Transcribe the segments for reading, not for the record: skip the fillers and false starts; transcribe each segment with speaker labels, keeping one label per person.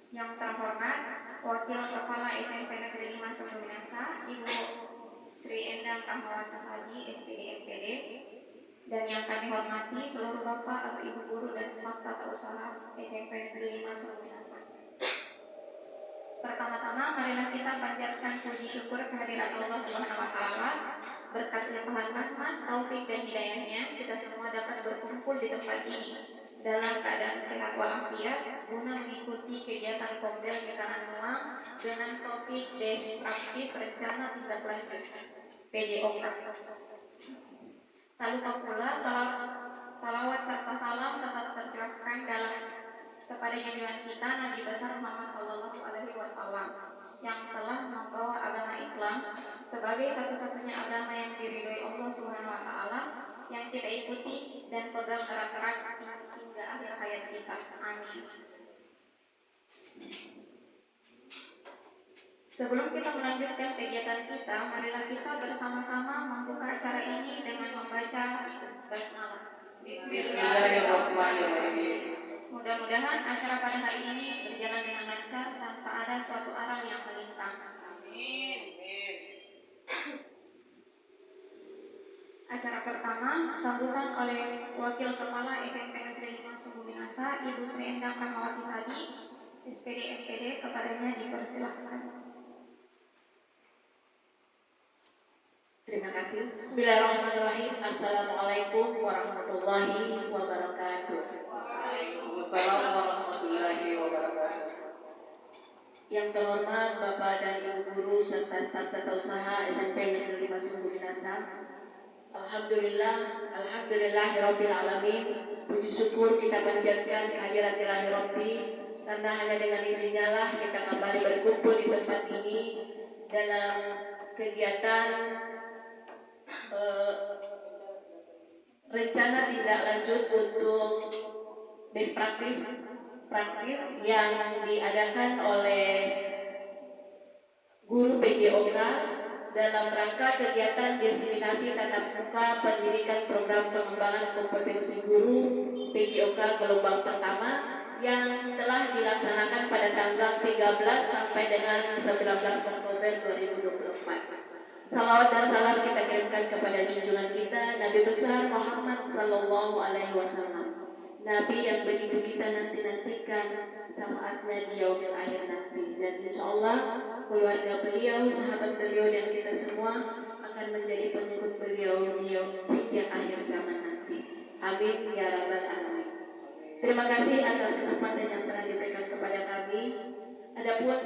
Speaker 1: Yang terhormat Wakil Kepala SMP Negeri 5 Sumber Minasa, Ibu Sri Endang Rahmawati Saji, SPD MPD, dan yang kami hormati seluruh Bapak atau Ibu guru dan staf tata usaha SMP Negeri 5 Sumber Minasa. Pertama-tama marilah kita panjatkan puji syukur kehadirat Allah Subhanahu wa taala. Berkat limpahan rahmat, taufik dan hidayahnya, kita semua dapat berkumpul di tempat ini dalam keadaan sehat walafiat guna mengikuti kegiatan Kombel Mitra Anual dengan topik best praktis rencana tindak lanjut PJOK. Tak lupa pula salawat serta salam tetap tercurahkan dalam kepada junjungan kita Nabi besar Muhammad Sallallahu Alaihi Wasallam yang telah membawa agama Islam sebagai satu-satunya agama yang diridhoi Allah Subhanahu Wa Taala yang kita ikuti dan pegang erat-erat hingga akhir hayat kita. Amin. Sebelum kita melanjutkan kegiatan kita, marilah kita bersama-sama membuka acara ini dengan membaca basmalah. Bismillahirrahmanirrahim. Mudah-mudahan acara pada hari ini berjalan dengan lancar tanpa ada suatu arah yang melintang. Amin. Acara pertama sambutan oleh Wakil Kepala SMP Negeri 5 Sumbu Minasa, Ibu Sri Endang Rahmawati Saji, SPD MPD, kepadanya dipersilahkan.
Speaker 2: Terima kasih. Bismillahirrahmanirrahim. Assalamualaikum warahmatullahi wabarakatuh.
Speaker 3: Waalaikumsalam warahmatullahi wabarakatuh.
Speaker 2: Yang terhormat Bapak dan Ibu guru serta staf tata usaha SMP Negeri 5 Sumbu Minasa. Alhamdulillahirabbil alamin. Puji syukur kita panjatkan kehadirat Ilahi Rabbi, karena hanya dengan izinnya lah kita kembali berkumpul di tempat ini dalam kegiatan rencana tindak lanjut untuk best praktis yang diadakan oleh guru PJOK dalam rangka kegiatan diseminasi tatap muka pendidikan program pengembangan kompetensi guru PJOK gelombang pertama yang telah dilaksanakan pada tanggal 13 sampai dengan 19 Oktober 2024. Salawat dan salam kita kirimkan kepada junjungan kita Nabi besar Muhammad Sallallahu Alaihi Wasallam, Nabi yang begitu kita nantikan syafaatnya di yaumil akhir nanti, dan insya Allah keluarga beliau, sahabat beliau dan kita semua akan menjadi pengikut beliau di yaumil akhir zaman nanti. Amin ya rabbal alamin. Terima kasih atas kesempatan yang telah diberikan kepada kami. Adapun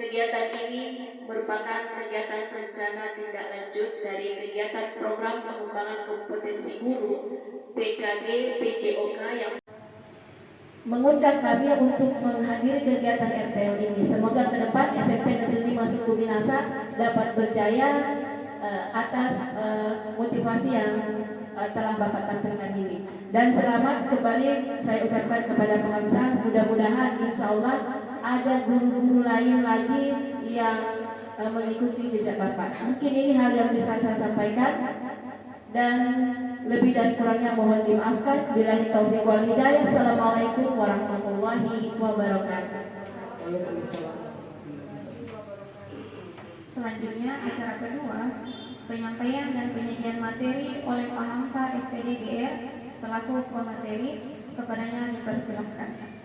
Speaker 2: kegiatan ini merupakan kegiatan rencana tindak lanjut dari kegiatan program pengembangan kompetensi guru PKG PJOK yang mengundang kami untuk menghadiri kegiatan RTL ini. Semoga ke depan SMP Negeri 5 Sumbu Minasa dapat berjaya atas motivasi yang telah Bapak tampilkan ini. Dan selamat kembali saya ucapkan kepada pemirsa. Mudah-mudahan insya Allah ada guru-guru lain lagi yang mengikuti jejak Bapak. Mungkin ini hal yang bisa saya sampaikan, dan lebih dan kurangnya mohon dimaafkan. Billahi taufiq wal hidayah. Assalamualaikum warahmatullahi wabarakatuh.
Speaker 1: Selanjutnya acara kedua, penyampaian dan penyajian materi oleh Pak Hamsa SPD GR selaku pemateri, kepadanya dipersilahkan.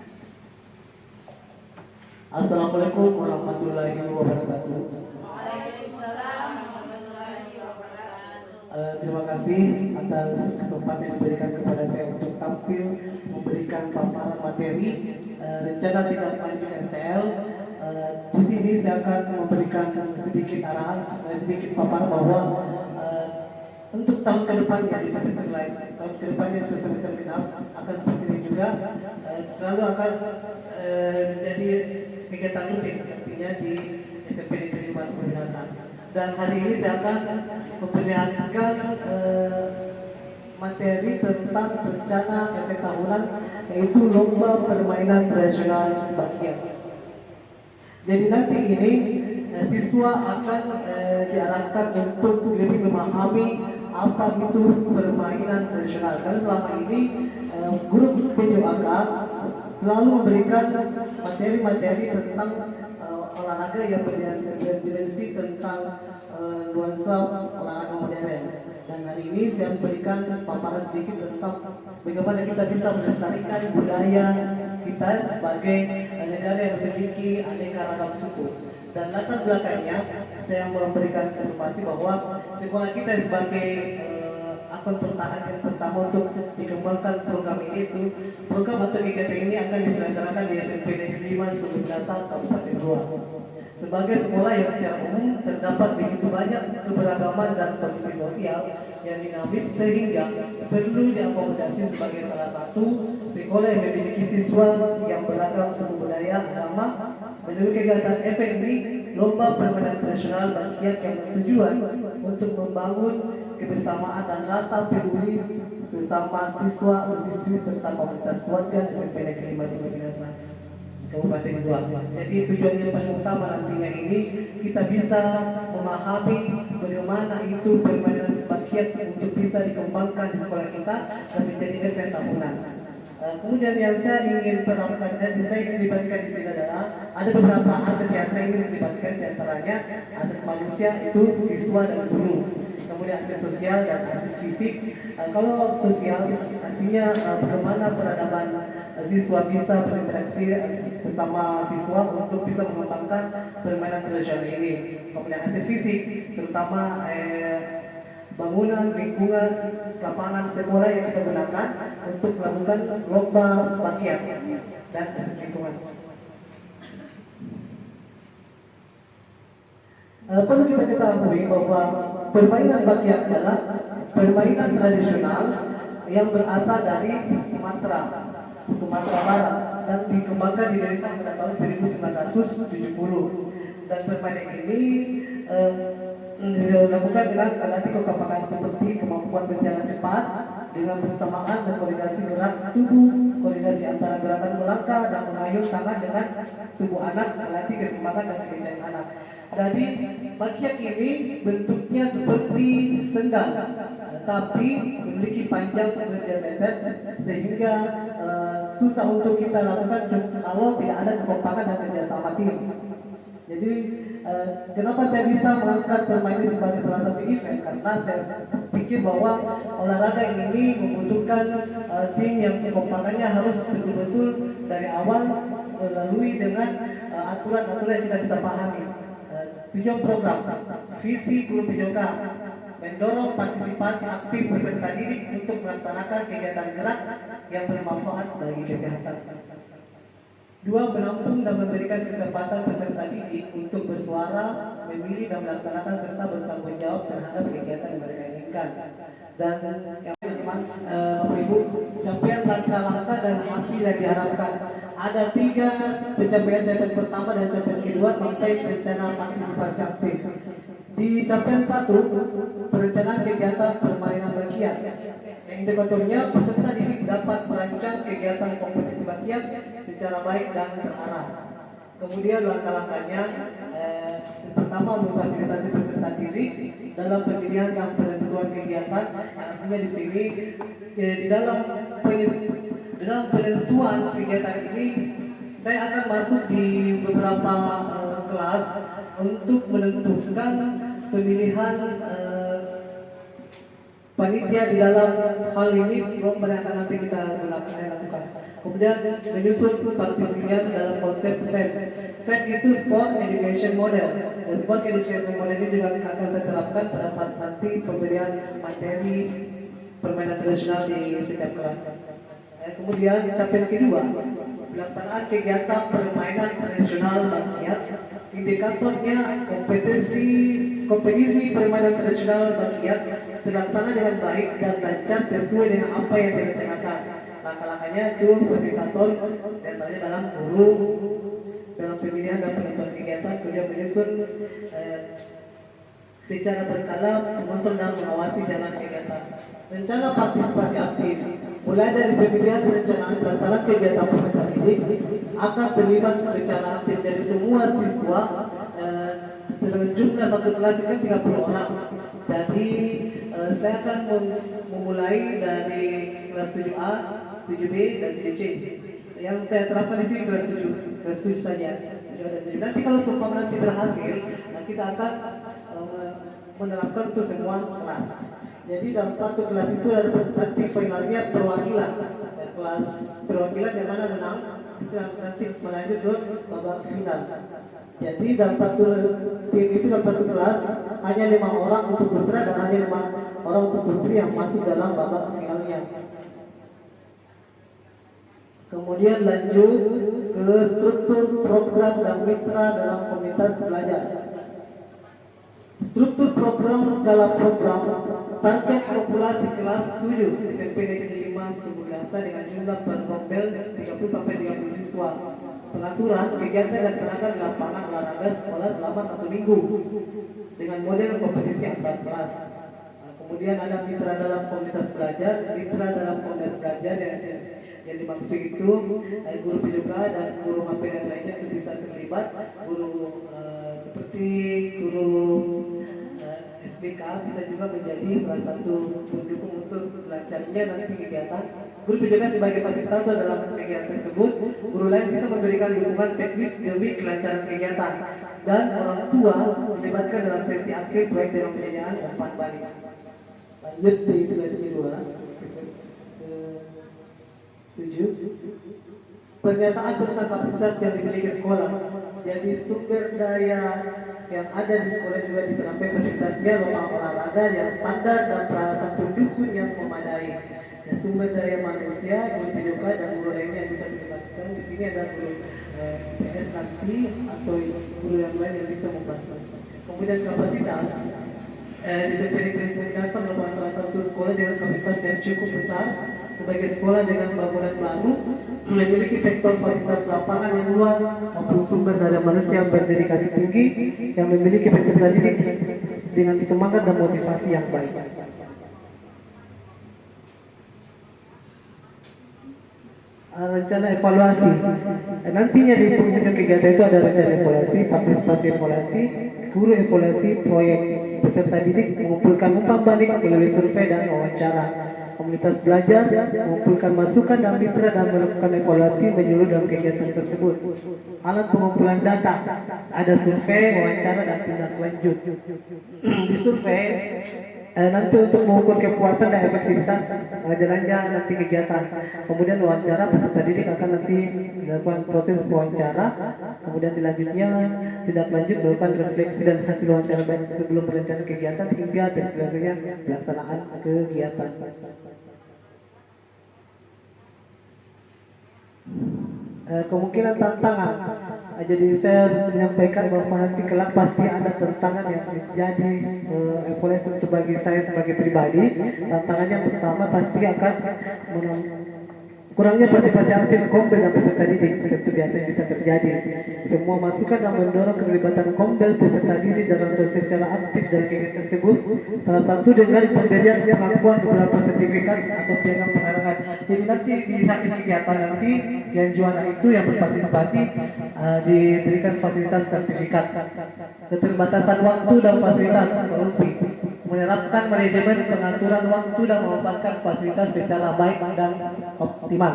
Speaker 3: Assalamualaikum warahmatullahi wabarakatuh.
Speaker 1: Waalaikumsalam warahmatullahi wabarakatuh.
Speaker 3: Terima kasih atas kesempatan yang diberikan kepada saya untuk tampil memberikan paparan materi rencana tindak lanjut RTL. Di sini saya akan memberikan sedikit arahan, sedikit paparan bahwa untuk tahun ke depannya di semester lain, tahun ke depannya untuk semester genap akan seperti ini juga, selalu akan menjadi kegiatan rutin artinya di SMP Negeri 5 Sumbu Minasa. Dan hari ini saya akan memperlihatkan materi tentang rencana efek tahunan, yaitu lomba permainan tradisional Bakian. Jadi nanti ini siswa akan diarahkan untuk lebih memahami apa itu permainan tradisional. Karena selama ini guru PJOK selalu memberikan materi-materi tentang olahraga yang berdimensi tentang nuansa olahraga modern. Dan hari ini saya berikan paparan sedikit tentang bagaimana kita bisa melestarikan budaya kita sebagai negara yang memiliki aneka ragam suku. Dan latar belakangnya saya memberikan informasi bahwa sekolah kita sebagai akun pertahanan yang pertama untuk dikembangkan program ini itu program atau kegiatan ini akan diselenggarakan di SMP Negeri 5 Sumber Dasar Kabupaten Goa. Sebagai sekolah yang secara umum terdapat begitu banyak keberagaman dan kondisi sosial yang dinamis sehingga perlu diakomodasi sebagai salah satu sekolah yang memiliki siswa yang beragam suku budaya agama. Menurut kegiatan event ini, lomba permainan tradisional Bakiak yang bertujuan untuk membangun kebersamaan dan rasa peduli sesama siswa atau siswi serta komunitas warga SMP Negeri 5 Sumber Dasar Kabupaten Goa. Jadi tujuan yang paling utama nantinya ini kita bisa memahami bagaimana itu permainan Bakiak untuk bisa dikembangkan di sekolah kita dan menjadi event tahunan. Kemudian yang saya ingin terapkan, saya ingin libatkan di sini adalah ada beberapa aset yang saya ingin libatkan, diantaranya aset manusia itu siswa dan guru, kemudian aset sosial dan aset fisik. Kalau sosial artinya bagaimana peradaban siswa bisa berinteraksi bersama siswa untuk bisa mengembangkan permainan tradisional ini. Kemudian aset fisik terutama bangunan, lingkungan, lapangan sekolah yang kita gunakan untuk melakukan lomba Bakiak dan lingkungan. Perlu kita ketahui bahwa permainan Bakiak adalah permainan tradisional yang berasal dari Sumatera Barat dan dikembangkan di Indonesia pada tahun 1970. Dan permainan ini dilakukan dengan melatih kekompakan seperti kemampuan berjalan cepat dengan bersamaan dan koordinasi gerak tubuh, koordinasi antara gerakan melangkah dan mengayun tangan dengan tubuh anak, melatih keseimbangan dan kelincahan anak. Jadi Bakiak ini bentuknya seperti sendal, tapi memiliki panjang berdiameter sehingga susah untuk kita lakukan kalau tidak ada kekompakan dan kerjasama tim. Jadi kenapa saya bisa mengangkat permainan sebagai salah satu event? Karena saya pikir bahwa olahraga ini membutuhkan tim yang kekompakannya harus betul-betul dari awal melalui dengan aturan-aturan yang kita bisa pahami. Tujuan program, visi guru PJOK, mendorong partisipasi aktif peserta didik untuk melaksanakan kegiatan gerak yang bermanfaat bagi kesehatan. 2. Menampung dan memberikan kesempatan peserta didik untuk bersuara, memilih dan melaksanakan serta bertanggung jawab terhadap kegiatan yang mereka inginkan. Dan yang teman-teman, Bapak Ibu, capaian langkah-langkah dan hasil yang diharapkan. Ada 3 pencapaian pertama dan capaian kedua sampai rencana partisipasi aktif. Di capaian 1, perencanaan kegiatan permainan Bakiak. Yang indikatornya peserta didik dapat merancang kegiatan kompetisi Bakiak secara baik dan terarah. Kemudian langkah-langkahnya, pertama memfasilitasi peserta didik dalam pemilihan dan penentuan kegiatan. Artinya di sini di dalam penentuan kegiatan ini saya akan masuk di beberapa kelas untuk menentukan pemilihan panitia di dalam hal ini lomba yang akan nanti kita lakukan. Kemudian menyusun partisipasinya dalam konsep SET. SET itu Sport Education Model. Dan Sport Education Model ini juga akan saya terapkan pada saat nanti pemberian materi permainan tradisional di setiap kelas. Kemudian capaian kedua, pelaksanaan kegiatan permainan tradisional Bakiak. Indikatornya kompetisi permainan tradisional Bakiak terlaksana dengan baik dan lancar sesuai dengan apa yang direncanakan. Langkah-langkahnya itu fasilitator diantaranya dalam guru, dalam pemilihan dan penentuan kegiatan, kemudian menyusun secara berkala menonton dan mengawasi jalan kegiatan. Rencana partisipasi aktif mulai dari pemilihan perencanaan pelaksanaan kegiatan peserta didik akan terlibat secara aktif dari semua siswa. Dengan jumlah satu kelas kan 30 orang. Jadi saya akan memulai dari kelas 7A, 7B dan 7C. Yang saya terapkan di sini kelas 7 saja. Nanti kalau seumpama nanti berhasil, nah kita akan menerapkan untuk semua kelas. Jadi dalam satu kelas itu ada nanti finalnya perwakilan. Kelas perwakilan yang mana menang itu yang nanti melanjut ke babak final. Jadi dalam satu tim itu dalam satu kelas hanya 5 orang untuk putra dan hanya 5 orang untuk putri yang masuk dalam babak finalnya. Kemudian lanjut ke struktur program dan mitra dalam komunitas belajar. Struktur program skala program target populasi kelas 7 SMP Negeri 5 Sumberasa dengan jumlah perombel 30-30 siswa. Pengaturan kegiatan dilaksanakan di lapangan olahraga sekolah selama 1 minggu dengan model kompetisi antar kelas. Kemudian ada mitra dalam komunitas belajar. Mitra dalam komunitas belajar yang dimaksud itu guru PJK dan guru HP dan lainnya itu bisa terlibat. Guru seperti guru SBK bisa juga menjadi salah satu pendukung untuk lancarnya nanti kegiatan. Guru PJK sebagai fasilitator dalam kegiatan tersebut. Guru lain bisa memberikan dukungan teknis demi kelancaran kegiatan. Dan orang tua dilibatkan dalam sesi akhir proyek dewan penjajahan umpan balik. Lanjut di slide kedua. 7. Pernyataan tentang kapasitas yang dimiliki sekolah. Jadi sumber daya yang ada di sekolah juga diterapkan fasilitasnya, lapangan olahraga yang standar dan peralatan pendukung yang memadai. Ya, sumber daya manusia, guru PJK dan guru lainnya yang bisa dilibatkan. Di sini ada guru PS nanti atau guru yang lain yang bisa membantu. Kemudian kapasitas. Di SMP Negeri 9 merupakan salah satu sekolah dengan kapasitas yang cukup besar. Sebagai sekolah dengan bangunan baru, memiliki sektor fasilitas lapangan yang luas maupun sumber daya manusia yang berdedikasi tinggi yang memiliki peserta didik dengan semangat dan motivasi yang baik. Rencana evaluasi. Nantinya di penghujung kegiatan itu ada rencana evaluasi, partisipasi evaluasi, guru evaluasi, proyek peserta didik mengumpulkan umpan balik melalui survei dan wawancara. Komunitas belajar mengumpulkan masukan dan mitra dan melakukan evaluasi menyeluruh dalam kegiatan tersebut. Alat pengumpulan data, ada survei, wawancara, dan tindak lanjut. Di survei nanti untuk mengukur kepuasan dan efektivitas jalannya nanti kegiatan. Kemudian wawancara, peserta didik akan nanti dilakukan proses wawancara. Kemudian selanjutnya tindak lanjut melakukan refleksi dan hasil wawancara baik sebelum perencanaan kegiatan hingga terselesainya pelaksanaan kegiatan. Kemungkinan tantangan. Jadi saya harus menyampaikan bahwa nanti kelak pasti ada tantangan yang terjadi evaluasi untuk bagi saya sebagai pribadi. Tantangannya pertama pasti akan kurangnya partisipasi aktif Kombel dan peserta didik. Tentu biasanya bisa terjadi. Semua masukan dan mendorong keterlibatan Kombel peserta didik dalam secara aktif dalam kegiatan tersebut. Salah satu dengan pemberian pengakuan beberapa sertifikat atau piagam penghargaan. Jadi nanti di akhir kegiatan nanti yang juara itu yang berpartisipasi diberikan fasilitas sertifikat. Keterbatasan waktu dan fasilitas solusi. Menerapkan manajemen pengaturan waktu dan memanfaatkan fasilitas secara baik dan optimal.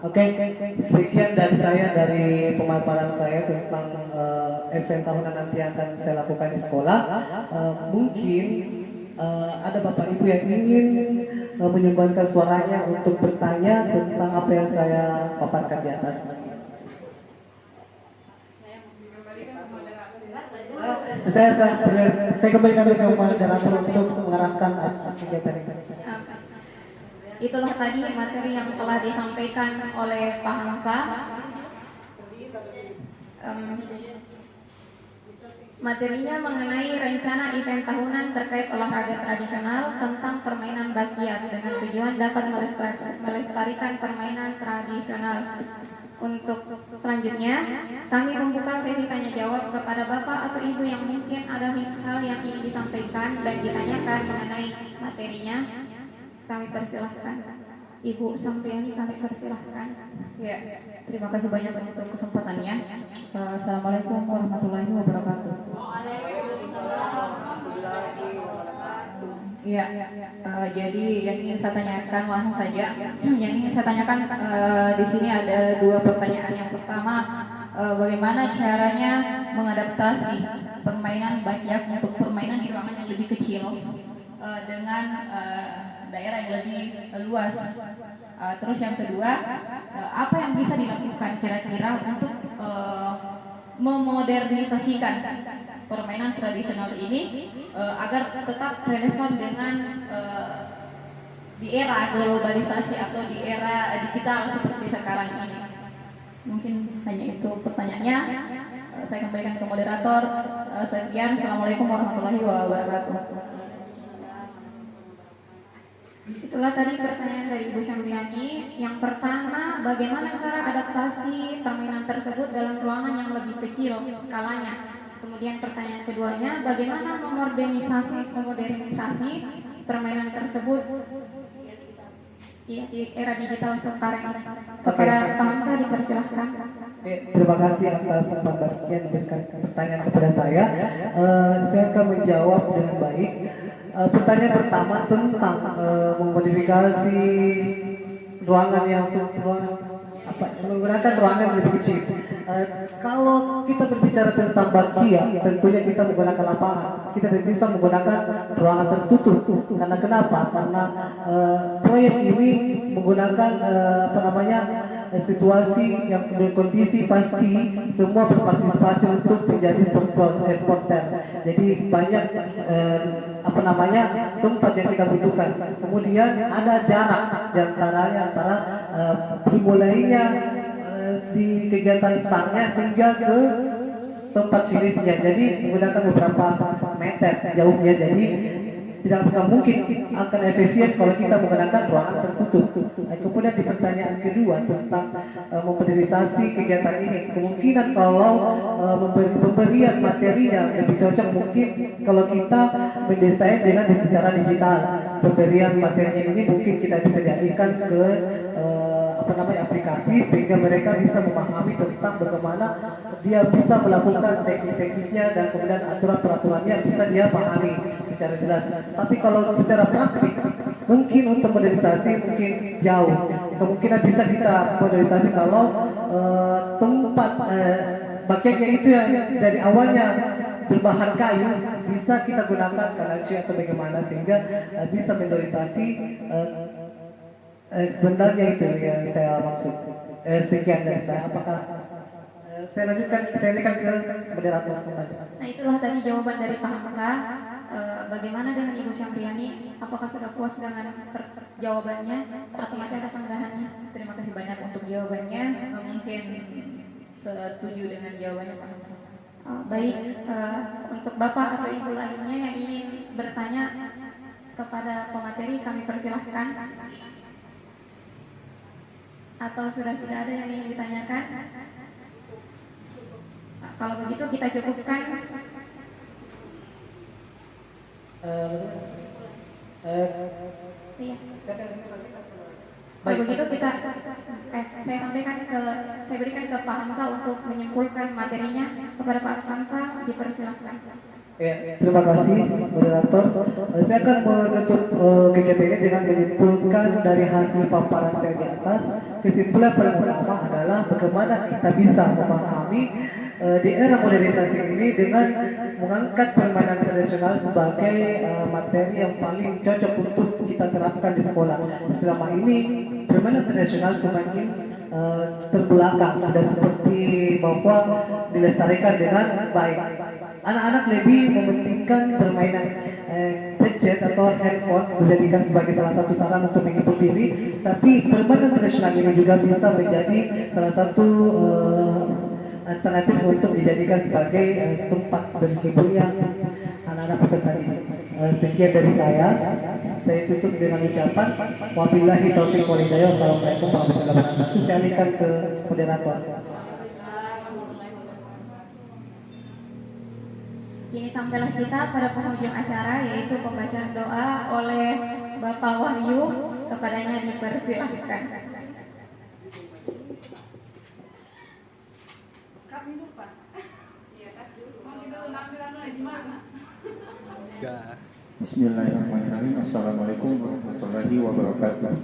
Speaker 3: Oke, sekian dari saya, dari pemaparan saya tentang event tahunan nanti yang akan saya lakukan di sekolah. Mungkin ada Bapak Ibu yang ingin menyumbangkan suaranya untuk bertanya tentang apa yang saya paparkan di atas. Saya kembalikan ke moderator untuk mengarahkan kegiatan ini.
Speaker 1: Itulah tadi materi yang telah disampaikan oleh Pak Hamsa. Materinya mengenai rencana event tahunan terkait olahraga tradisional tentang permainan bakiat dengan tujuan dapat melestarikan permainan tradisional. Untuk selanjutnya, kami membuka sesi tanya jawab kepada Bapak atau Ibu yang mungkin ada hal yang ingin disampaikan dan ditanyakan mengenai materinya. Kami persilahkan. Ibu Sampriani, kami persilahkan.
Speaker 4: Ya, terima kasih banyak untuk kesempatannya. Assalamualaikum warahmatullahi wabarakatuh. Iya, jadi yang ingin saya tanyakan langsung saja. Yang ingin saya tanyakan di sini ada dua pertanyaan. Yang pertama, bagaimana caranya mengadaptasi permainan backyard untuk permainan di ruangan yang lebih kecil dengan daerah yang lebih luas. Terus yang kedua, apa yang bisa dilakukan kira-kira untuk memodernisasikan permainan tradisional ini agar tetap relevan dengan di era globalisasi atau di era digital seperti sekarang ini. Mungkin hanya itu pertanyaannya. Saya kembalikan ke moderator. Sekian. Assalamualaikum warahmatullahi wabarakatuh.
Speaker 1: Itulah tadi pertanyaan dari Ibu Syamriani. Yang pertama, bagaimana cara adaptasi permainan tersebut dalam ruangan yang lebih kecil skalanya? Kemudian pertanyaan keduanya, bagaimana memodernisasi permainan tersebut di era digital sekarang? Kepada Pak Hamsa dipersilahkan.
Speaker 3: Terima kasih atas pembagian memberikan pertanyaan kepada saya. Saya akan menjawab dengan baik. Pertanyaan pertama tentang memodifikasi menggunakan ruangan yang lebih kecil. Kalau kita berbicara tentang bakia, tentunya kita menggunakan lapangan. Kita tidak bisa menggunakan ruangan tertutup. Karena kenapa? Karena proyek ini menggunakan situasi yang kondisi pasti semua berpartisipasi untuk menjadi eksporter. Jadi banyak tempat yang kita butuhkan. Kemudian ada jarak antara dimulainya di kegiatan startnya hingga ke tempat finishnya. Jadi menggunakan beberapa meter jauhnya. Jadi tidak akan mungkin akan efisien kalau kita menggunakan ruangan tertutup. Kemudian di pertanyaan kedua tentang modernisasi kegiatan ini, kemungkinan kalau pemberian materinya lebih cocok mungkin kalau kita mendesain dengan secara digital. Pemberian materinya ini mungkin kita bisa jadikan ke aplikasi sehingga mereka bisa memahami tentang bagaimana dia bisa melakukan teknik-tekniknya dan kemudian aturan-peraturannya bisa dia pahami secara jelas. Tapi kalau secara praktik mungkin untuk modernisasi mungkin jauh. Kemungkinan bisa kita modernisasi kalau tempat bakatnya itu yang dari awalnya berbahan kayu bisa kita gunakan kanal C atau bagaimana sehingga bisa modernisasi sebenarnya itu yang saya maksud. Sekian dari saya. Apakah saya lanjutkan ke moderator.
Speaker 1: Nah, itulah tadi jawaban dari Pak Hamsa. Bagaimana dengan Ibu Syamriani? Apakah sudah puas dengan jawabannya atau masih ada sanggahannya? Terima kasih banyak untuk jawabannya. Mungkin setuju dengan jawabannya Pak Hamsa. Baik, untuk Bapak atau Ibu lainnya yang ingin bertanya kepada pemateri kami persilahkan. Atau sudah tidak ada yang ingin ditanyakan? Kalau begitu kita cukupkan. Iya. Kalau begitu saya berikan ke Pak Hamsa untuk menyimpulkan materinya. Kepada Pak Hamsa dipersilahkan.
Speaker 3: Ya, terima kasih moderator. Saya akan menutup kegiatan ini dengan menyimpulkan dari hasil paparan saya di atas. Kesimpulan paling utama adalah bagaimana kita bisa memahami di era modernisasi ini dengan mengangkat permainan tradisional sebagai materi yang paling cocok untuk kita terapkan di sekolah. Selama ini permainan tradisional semakin terbelakang, dan seperti bahwa dilestarikan dengan baik. Anak-anak lebih mementingkan permainan gadget atau handphone dijadikan sebagai salah satu sarana untuk menghibur diri, tapi permainan tradisional ini juga bisa menjadi salah satu alternatif untuk dijadikan sebagai tempat berhiburnya anak-anak peserta didik. Sekian dari saya tutup dengan ucapan wabillahi taufiq wal hidayah. Wassalamualaikum warahmatullahi wabarakatuh. Saya alihkan ke moderator.
Speaker 1: Kini sampailah kita pada penghujung acara, yaitu pembacaan doa oleh Bapak Wahyu. Kepadanya dipersilahkan.
Speaker 5: Kami lupa. Iya, kan dulu. Mau kita ambil lagi mana? Enggak. Bismillahirrahmanirrahim. Assalamualaikum warahmatullahi wabarakatuh.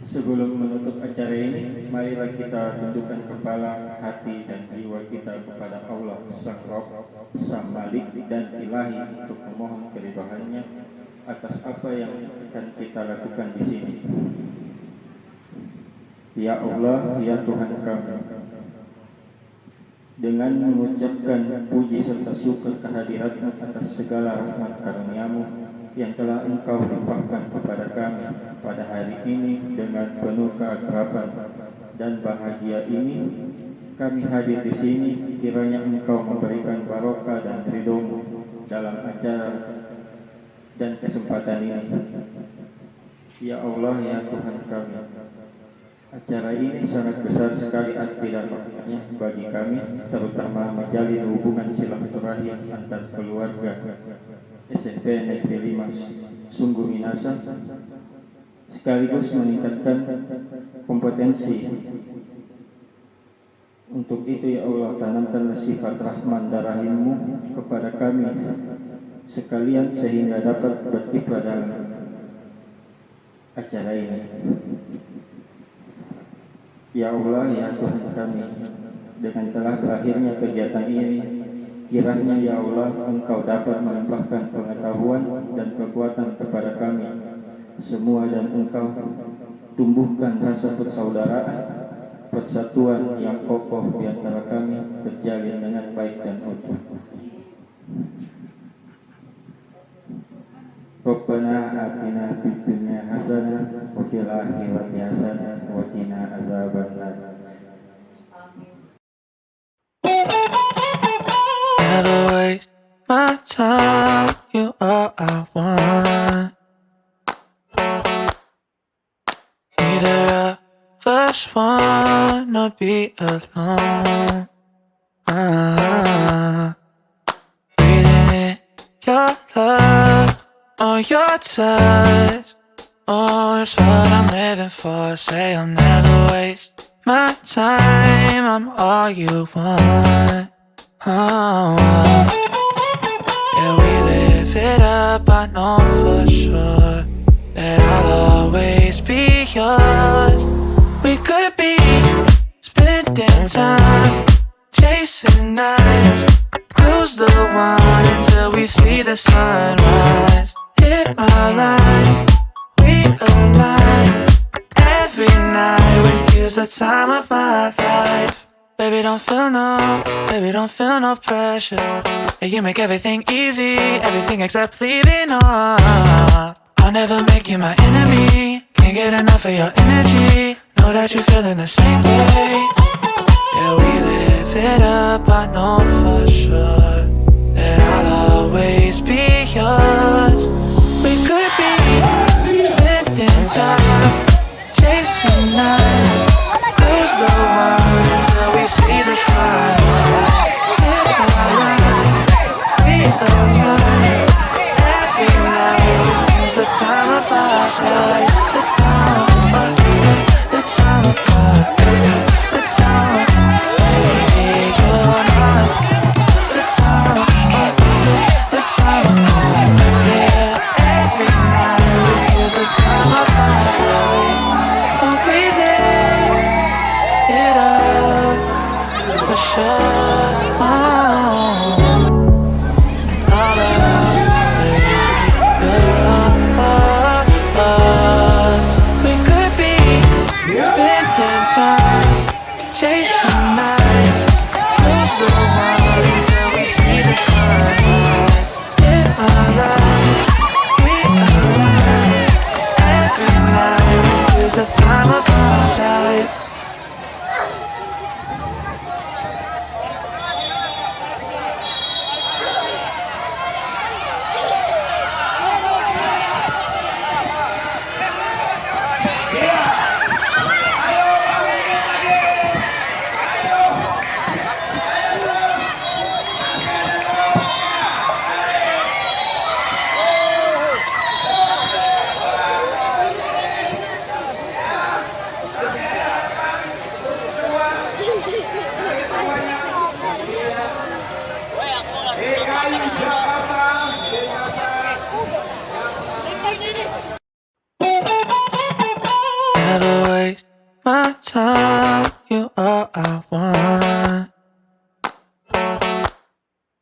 Speaker 5: Sebelum menutup acara ini, marilah kita tundukkan kepala, hati, dan jiwa kita kepada Allah Sang Rob, Sang Malik dan Ilahi untuk memohon keridhaannya atas apa yang akan kita lakukan di sini. Ya Allah, ya Tuhan kami, dengan mengucapkan puji serta syukur kehadirat-Mu atas segala rahmat karunia-Mu yang telah Engkau limpahkan kepada kami pada hari ini dengan penuh keakraban dan bahagia ini, kami hadir di sini, kiranya Engkau memberikan barokah dan ridho-Mu dalam acara dan kesempatan ini. Ya Allah, ya Tuhan kami, acara ini sangat besar sekali arti dan maknanya bagi kami, terutama menjalin hubungan silaturahim antar keluarga SMP Negeri 5 Sungguh Minasa, sekaligus meningkatkan kompetensi. Untuk itu ya Allah, tanamkanlah sifat rahman dan rahim-Mu kepada kami sekalian sehingga dapat berkiprah dalam acara ini. Ya Allah, ya Tuhan kami, dengan telah berakhirnya kegiatan ini, kiranya ya Allah Engkau dapat melimpahkan pengetahuan dan kekuatan kepada kami semua, dan Engkau tumbuhkan rasa persaudaraan, persatuan yang kokoh di antara kami terjalin dengan baik dan utuh. Rabbana atina fid dunya hasanah wa fil akhirati hasanah wa qina azabannar.
Speaker 6: Never waste my time, you are I want. Neither of us wanna be alone. Breathing in your love, oh your touch, oh it's what I'm living for. Say I'll never waste my time, I'm all you want. Oh, yeah, we live it up, I know for sure that I'll always be yours. We could be spending time chasing nights, cruise the one until we see the sunrise. Hit my line, we align. Every night with you's the time of my life. Baby, don't feel no pressure. Yeah, you make everything easy, everything except leaving on. I'll never make you my enemy. Can't get enough of your energy. Know that you're feeling the same way. Yeah, we live it up, I know for sure that I'll always be yours. We could be spending time chasing nights, cruise the world until we see the sunrise. Hit my line, we align. Every night with you's the time of my life. The time of my, the time of my, the time of, baby, you're mine. The time of my, the time of my, yeah. Every night with you's the time of my life. Oh, breathe it up for sure. I'll always be yours. time.